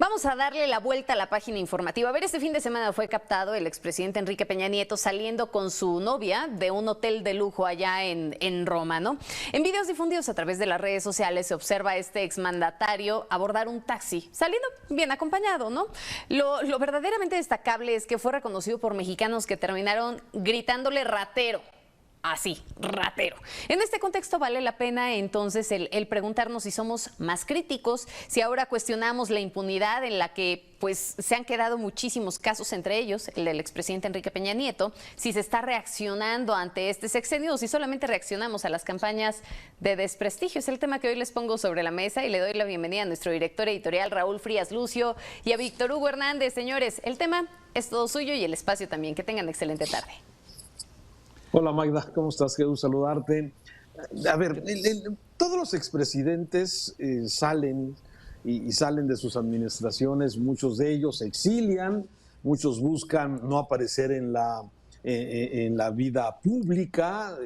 Vamos a darle la vuelta a la página informativa. A ver, este fin de semana fue captado el expresidente Enrique Peña Nieto saliendo con su novia de un hotel de lujo allá en Roma, ¿no? En videos difundidos a través de las redes sociales se observa a este exmandatario abordar un taxi, saliendo bien acompañado, ¿no? Lo verdaderamente destacable es que fue reconocido por mexicanos que terminaron gritándole ratero. Así, ratero. En este contexto vale la pena entonces el preguntarnos si somos más críticos, si ahora cuestionamos la impunidad en la que pues se han quedado muchísimos casos, entre ellos el del expresidente Enrique Peña Nieto, si se está reaccionando ante este sexenio o si solamente reaccionamos a las campañas de desprestigio. Es el tema que hoy les pongo sobre la mesa y le doy la bienvenida a nuestro director editorial Raúl Frías Lucio y a Víctor Hugo Hernández. Señores, el tema es todo suyo y el espacio también. Que tengan excelente tarde. Hola Magda, ¿cómo estás? Quiero saludarte. A ver, todos los expresidentes salen y salen de sus administraciones, muchos de ellos se exilian, muchos buscan no aparecer en la vida pública.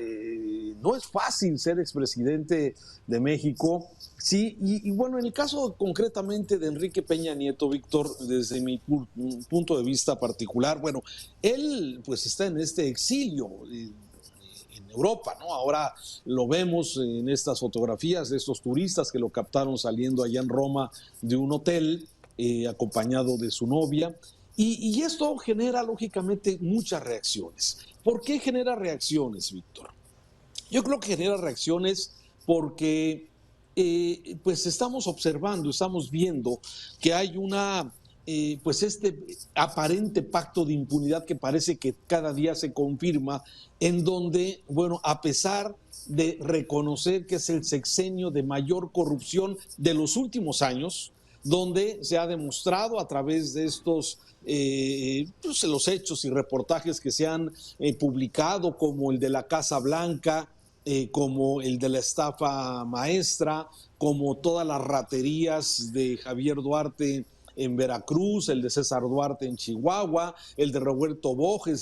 No es fácil ser expresidente de México. Sí, y bueno, en el caso concretamente de Enrique Peña Nieto, Víctor, desde mi punto de vista particular, bueno, él pues está en este exilio en Europa, ¿no? Ahora lo vemos en estas fotografías de estos turistas que lo captaron saliendo allá en Roma de un hotel, acompañado de su novia. Y esto genera, lógicamente, muchas reacciones. ¿Por qué genera reacciones, Víctor? Yo creo que genera reacciones porque pues estamos observando, estamos viendo que hay pues este aparente pacto de impunidad que parece que cada día se confirma, en donde, bueno, a pesar de reconocer que es el sexenio de mayor corrupción de los últimos años, donde se ha demostrado a través de estos pues los hechos y reportajes que se han publicado, como el de la Casa Blanca, como el de la estafa maestra, como todas las raterías de Javier Duarte en Veracruz, el de César Duarte en Chihuahua, el de Roberto Borges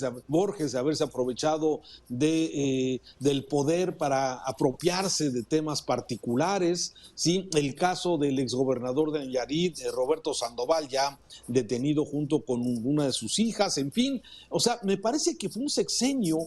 de haberse aprovechado del poder para apropiarse de temas particulares, ¿sí? El caso del exgobernador de Nayarit, Roberto Sandoval, ya detenido junto con una de sus hijas, en fin. O sea, me parece que fue un sexenio,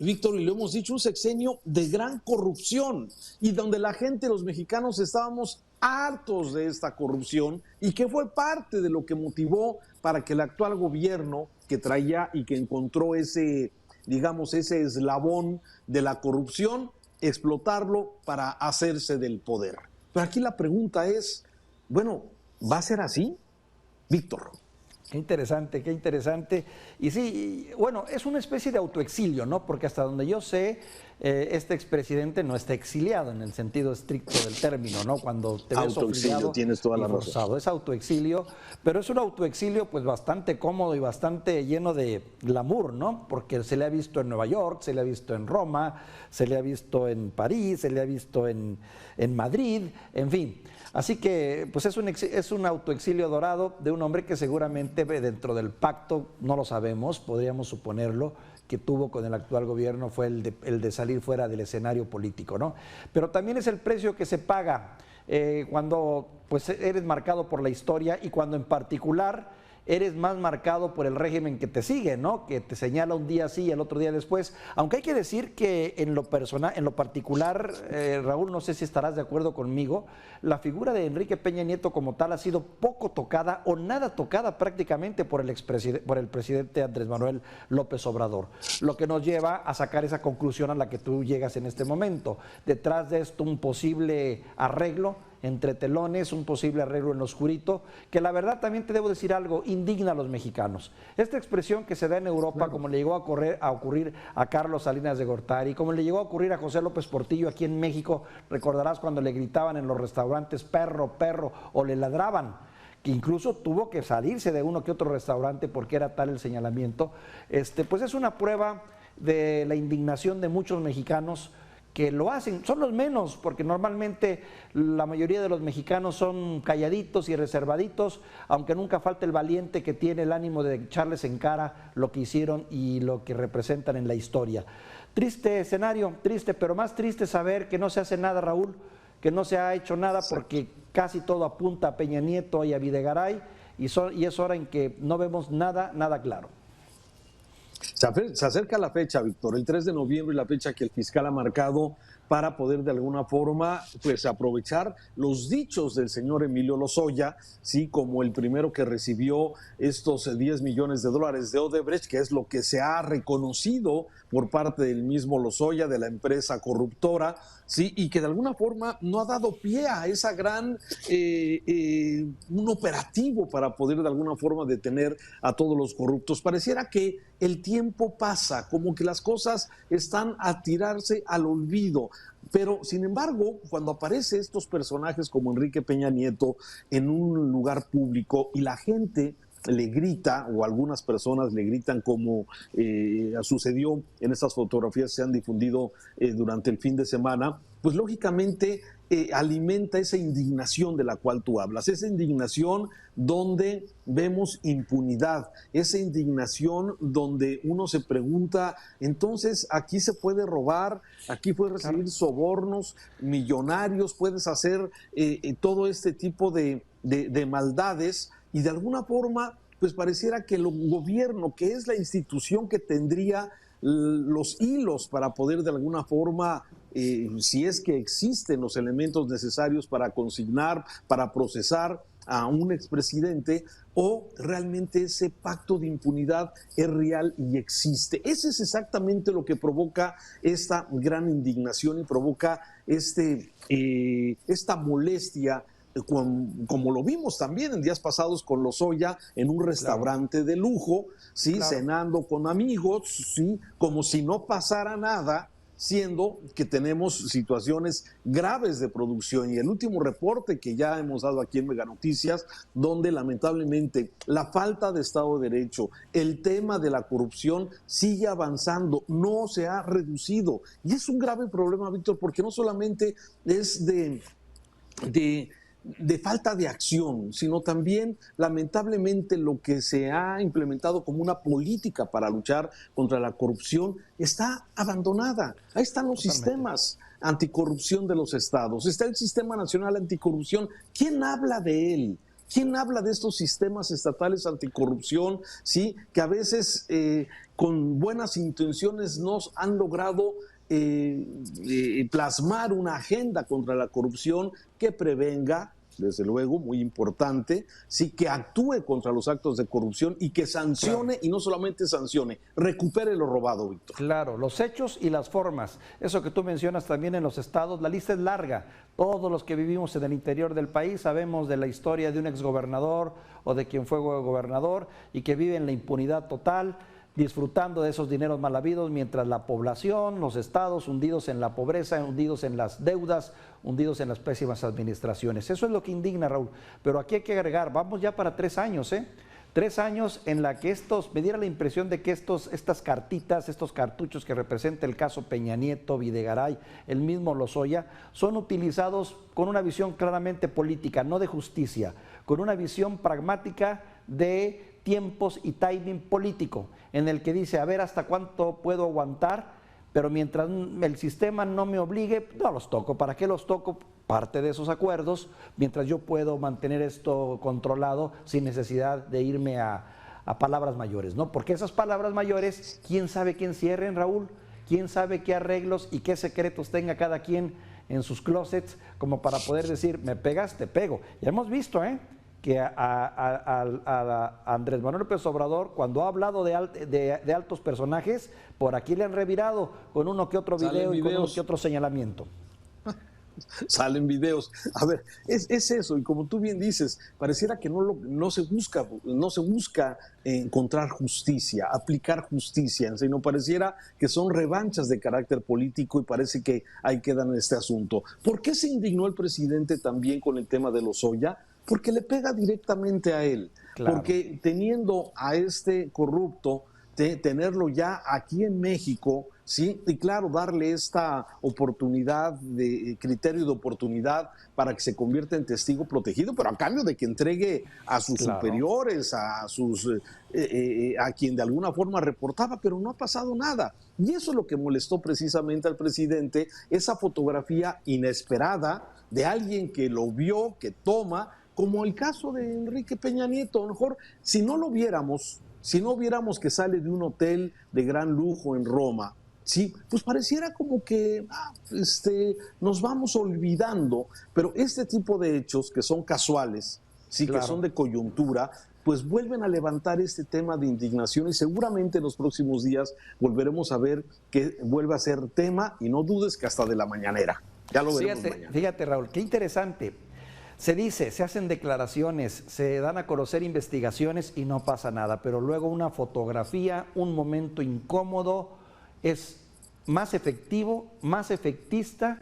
Víctor, y lo hemos dicho, un sexenio de gran corrupción y donde la gente, los mexicanos, estábamos hartos de esta corrupción y que fue parte de lo que motivó para que el actual gobierno que traía y que encontró ese, digamos, ese eslabón de la corrupción, explotarlo para hacerse del poder. Pero aquí la pregunta es, bueno, ¿va a ser así, Víctor? Qué interesante, qué interesante. Y sí, bueno, es una especie de autoexilio, ¿no? Porque hasta donde yo sé, este expresidente no está exiliado en el sentido estricto del término, ¿no? Cuando te ves obligado tienes toda la y forzado. razón. Es autoexilio, pero es un autoexilio pues bastante cómodo y bastante lleno de glamour, ¿no? Porque se le ha visto en Nueva York, se le ha visto en Roma, se le ha visto en París, se le ha visto en Madrid, en fin. Así que pues es un autoexilio dorado de un hombre que seguramente dentro del pacto, no lo sabemos, podríamos suponerlo, que tuvo con el actual gobierno fue el de salir fuera del escenario político, ¿no? Pero también es el precio que se paga cuando pues eres marcado por la historia y cuando en particular eres más marcado por el régimen que te sigue, ¿no? Que te señala un día sí y el otro día después. Aunque hay que decir que en lo personal, en lo particular, Raúl, no sé si estarás de acuerdo conmigo, la figura de Enrique Peña Nieto como tal ha sido poco tocada o nada tocada prácticamente por el presidente Andrés Manuel López Obrador. Lo que nos lleva a sacar esa conclusión a la que tú llegas en este momento. Detrás de esto un posible arreglo entre telones, un posible arreglo en lo oscurito, que la verdad también te debo decir algo, indigna a los mexicanos. Esta expresión que se da en Europa, claro, como le llegó a ocurrir a Carlos Salinas de Gortari, como le llegó a ocurrir a José López Portillo aquí en México, recordarás cuando le gritaban en los restaurantes perro, perro, o le ladraban, que incluso tuvo que salirse de uno que otro restaurante porque era tal el señalamiento. Pues es una prueba de la indignación de muchos mexicanos que lo hacen, son los menos, porque normalmente la mayoría de los mexicanos son calladitos y reservaditos, aunque nunca falta el valiente que tiene el ánimo de echarles en cara lo que hicieron y lo que representan en la historia. Triste escenario, triste, pero más triste saber que no se hace nada, Raúl, que no se ha hecho nada porque casi todo apunta a Peña Nieto y a Videgaray, y es hora en que no vemos nada claro. Se acerca la fecha, Víctor, el 3 de noviembre, la fecha que el fiscal ha marcado para poder de alguna forma pues aprovechar los dichos del señor Emilio Lozoya, sí, como el primero que recibió estos 10 millones de dólares de Odebrecht, que es lo que se ha reconocido por parte del mismo Lozoya, de la empresa corruptora, sí, y que de alguna forma no ha dado pie a esa gran un operativo para poder de alguna forma detener a todos los corruptos. Pareciera que el tiempo pasa, como que las cosas están a tirarse al olvido. Pero, sin embargo, cuando aparecen estos personajes como Enrique Peña Nieto en un lugar público y la gente le grita, o algunas personas le gritan, como sucedió en estas fotografías que se han difundido durante el fin de semana, pues lógicamente alimenta esa indignación de la cual tú hablas, esa indignación donde vemos impunidad, esa indignación donde uno se pregunta, entonces aquí se puede robar, aquí puedes recibir sobornos millonarios, puedes hacer todo este tipo de maldades, y de alguna forma pues pareciera que el gobierno, que es la institución que tendría los hilos para poder de alguna forma, si es que existen los elementos necesarios para consignar, para procesar a un expresidente, o realmente ese pacto de impunidad es real y existe. Ese es exactamente lo que provoca esta gran indignación y provoca esta molestia, como lo vimos también en días pasados con Lozoya en un restaurante de lujo, ¿sí? Cenando con amigos, ¿sí? Como si no pasara nada, siendo que tenemos situaciones graves de producción. Y el último reporte que ya hemos dado aquí en Mega Noticias, donde lamentablemente la falta de Estado de Derecho, el tema de la corrupción sigue avanzando, no se ha reducido. Y es un grave problema, Víctor, porque no solamente es de falta de acción, sino también lamentablemente lo que se ha implementado como una política para luchar contra la corrupción está abandonada. Ahí están los sistemas anticorrupción de los estados, está el Sistema Nacional Anticorrupción. ¿Quién habla de él? ¿Quién habla de estos sistemas estatales anticorrupción, sí, que a veces con buenas intenciones nos han logrado plasmar una agenda contra la corrupción que prevenga, desde luego, muy importante, sí, que actúe contra los actos de corrupción y que sancione, y no solamente sancione, recupere lo robado, Víctor? Claro, los hechos y las formas. Eso que tú mencionas también en los estados, la lista es larga. Todos los que vivimos en el interior del país sabemos de la historia de un exgobernador o de quien fue gobernador y que vive en la impunidad total, disfrutando de esos dineros mal habidos, mientras la población, los estados hundidos en la pobreza, hundidos en las deudas, hundidos en las pésimas administraciones. Eso es lo que indigna, Raúl. Pero aquí hay que agregar, vamos ya para 3 años, 3 años en la que me diera la impresión de que estas cartitas, estos cartuchos que representa el caso Peña Nieto, Videgaray, el mismo Lozoya, son utilizados con una visión claramente política, no de justicia, con una visión pragmática de tiempos y timing político, en el que dice, a ver hasta cuánto puedo aguantar, pero mientras el sistema no me obligue, no los toco. ¿Para qué los toco? Parte de esos acuerdos, mientras yo puedo mantener esto controlado sin necesidad de irme a palabras mayores, ¿no? Porque esas palabras mayores, ¿quién sabe quién cierren, Raúl? ¿Quién sabe qué arreglos y qué secretos tenga cada quien en sus closets como para poder decir, me pegas, te pego? Ya hemos visto, que a Andrés Manuel López Obrador, cuando ha hablado de altos personajes, por aquí le han revirado con uno que otro video y con uno que otro señalamiento. Salen videos. A ver, es eso, y como tú bien dices, pareciera que no se busca encontrar justicia, aplicar justicia, sino pareciera que son revanchas de carácter político, y parece que ahí quedan en este asunto. ¿Por qué se indignó el presidente también con el tema de Lozoya? Porque le pega directamente a él, claro. Porque teniendo a este corrupto, tenerlo ya aquí en México, ¿sí? Y claro, darle esta oportunidad, de criterio de oportunidad para que se convierta en testigo protegido, pero a cambio de que entregue a sus superiores, a quien de alguna forma reportaba, pero no ha pasado nada. Y eso es lo que molestó precisamente al presidente, esa fotografía inesperada de alguien que lo vio, que toma como el caso de Enrique Peña Nieto. A lo mejor, si no viéramos que sale de un hotel de gran lujo en Roma, sí, pues pareciera como que nos vamos olvidando, pero este tipo de hechos que son casuales, sí, claro, que son de coyuntura, pues vuelven a levantar este tema de indignación y seguramente en los próximos días volveremos a ver que vuelve a ser tema y no dudes que hasta de la mañanera. Ya lo veremos mañana. Fíjate, Raúl, qué interesante. Se dice, se hacen declaraciones, se dan a conocer investigaciones y no pasa nada, pero luego una fotografía, un momento incómodo es más efectivo, más efectista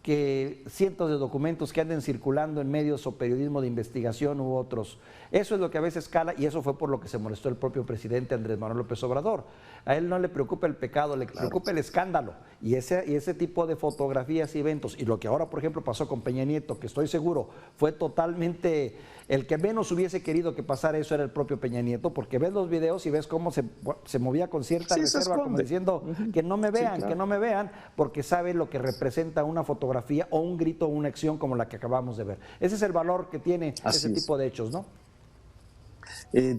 que cientos de documentos que anden circulando en medios o periodismo de investigación u otros. Eso es lo que a veces cala y eso fue por lo que se molestó el propio presidente Andrés Manuel López Obrador. A él no le preocupa el pecado, le preocupa el escándalo. Y ese tipo de fotografías y eventos, y lo que ahora, por ejemplo, pasó con Peña Nieto, que estoy seguro fue totalmente, el que menos hubiese querido que pasara eso era el propio Peña Nieto, porque ves los videos y ves cómo se movía con cierta reserva, como diciendo que no me vean, que no me vean, porque sabe lo que representa una fotografía o un grito o una acción como la que acabamos de ver. Ese es el valor que tiene ese tipo de hechos, ¿no?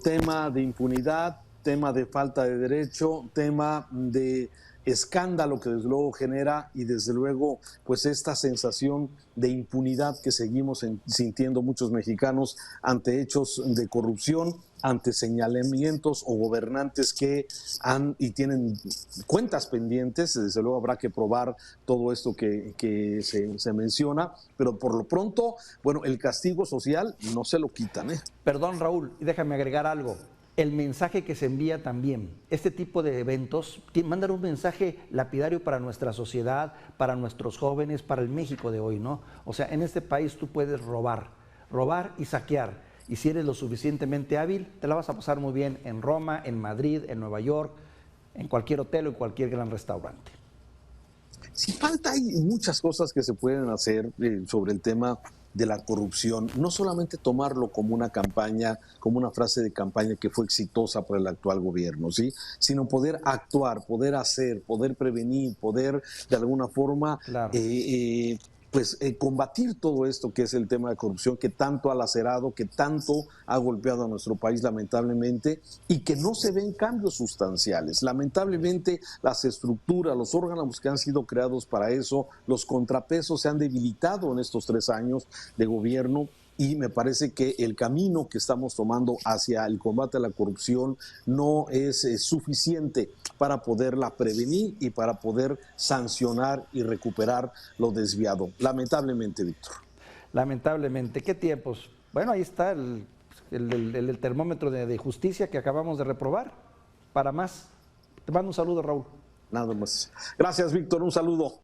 Tema de impunidad, tema de falta de derecho, tema de escándalo que desde luego genera y desde luego pues esta sensación de impunidad que seguimos sintiendo muchos mexicanos ante hechos de corrupción, ante señalamientos o gobernantes que han y tienen cuentas pendientes. Desde luego habrá que probar todo esto que se menciona, pero por lo pronto, bueno, el castigo social no se lo quitan, ¿eh? Perdón, Raúl, déjame agregar algo. El mensaje que se envía también, este tipo de eventos, mandan un mensaje lapidario para nuestra sociedad, para nuestros jóvenes, para el México de hoy, ¿no? O sea, en este país tú puedes robar y saquear, y si eres lo suficientemente hábil, te la vas a pasar muy bien en Roma, en Madrid, en Nueva York, en cualquier hotel o en cualquier gran restaurante. Sí, hay muchas cosas que se pueden hacer sobre el tema de la corrupción, no solamente tomarlo como una campaña, como una frase de campaña que fue exitosa por el actual gobierno, ¿sí? Sino poder actuar, poder hacer, poder prevenir, poder de alguna forma claro. Combatir todo esto que es el tema de corrupción que tanto ha lacerado, que tanto ha golpeado a nuestro país lamentablemente y que no se ven cambios sustanciales. Lamentablemente las estructuras, los órganos que han sido creados para eso, los contrapesos se han debilitado en estos 3 años de gobierno. Y me parece que el camino que estamos tomando hacia el combate a la corrupción no es suficiente para poderla prevenir y para poder sancionar y recuperar lo desviado. Lamentablemente, Víctor. Lamentablemente. ¿Qué tiempos? Bueno, ahí está el termómetro de justicia que acabamos de reprobar. Para más. Te mando un saludo, Raúl. Nada más. Gracias, Víctor. Un saludo.